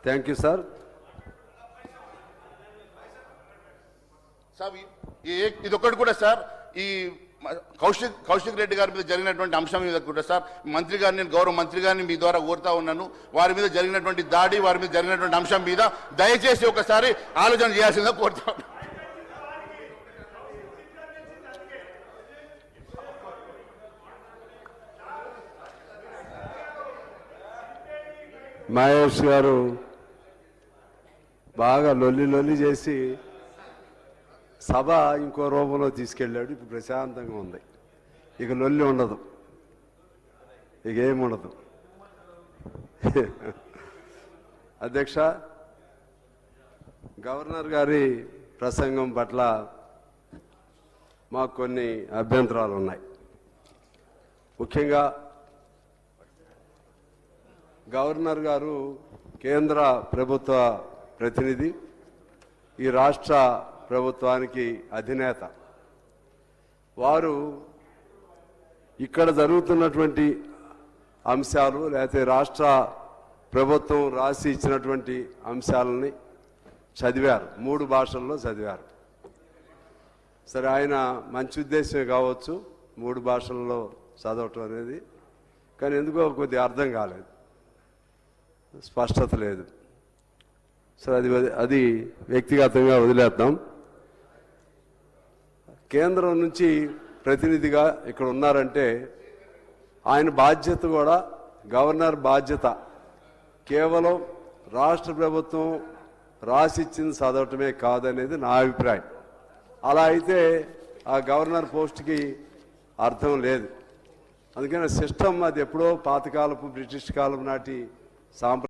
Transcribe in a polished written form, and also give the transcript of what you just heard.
Thank you sir. Sir ఇదొక్కటి కూడా sir, ఈ కౌశిక్ రెడ్డి గారి మీద జరిగినటువంటి అంశం మీద కూడా సార్, మంత్రి గారిని, గౌరవ మంత్రి గారిని మీ ద్వారా కోరుతా ఉన్నాను, వారి మీద జరిగినటువంటి దాడి, వారి మీద జరిగినటువంటి అంశం మీద దయచేసి ఒకసారి ఆలోచన చేయాల్సిందిగా కోరుతా ఉన్నాను. మహేష్ గారు బాగా లొల్లి చేసి సభ ఇంకో రూపంలో తీసుకెళ్ళాడు. ఇప్పుడు ప్రశాంతంగా ఉంది, ఇక లొల్లి ఉండదు, ఇక ఏముండదు. అధ్యక్ష, గవర్నర్ గారి ప్రసంగం పట్ల మాకు కొన్ని అభ్యంతరాలు ఉన్నాయి. ముఖ్యంగా గవర్నర్ గారు కేంద్ర ప్రభుత్వ ప్రతినిధి, ఈ రాష్ట్ర ప్రభుత్వానికి అధినేత. వారు ఇక్కడ జరుగుతున్నటువంటి అంశాలు లేకపోతే రాష్ట్ర ప్రభుత్వం రాసి ఇచ్చినటువంటి అంశాలని చదివారు, 3 భాషల్లో చదివారు. సరే, ఆయన మంచి ఉద్దేశమే కావచ్చు 3 భాషల్లో చదవటం అనేది, కానీ ఎందుకో కొద్దిగా అర్థం కాలేదు, స్పష్టత లేదు. సరే, అది వ్యక్తిగతంగా వదిలేద్దాం. కేంద్రం నుంచి ప్రతినిధిగా ఇక్కడ ఉన్నారంటే ఆయన బాధ్యత కూడా, గవర్నర్ బాధ్యత కేవలం రాష్ట్ర ప్రభుత్వం రాసిచ్చింది చదవటమే కాదనేది నా అభిప్రాయం. అలా అయితే ఆ గవర్నర్ పోస్ట్కి అర్థం లేదు. అందుకని సిస్టమ్ అది ఎప్పుడో పాతకాలపు బ్రిటిష్ కాలం నాటి సాంప్రదాయం.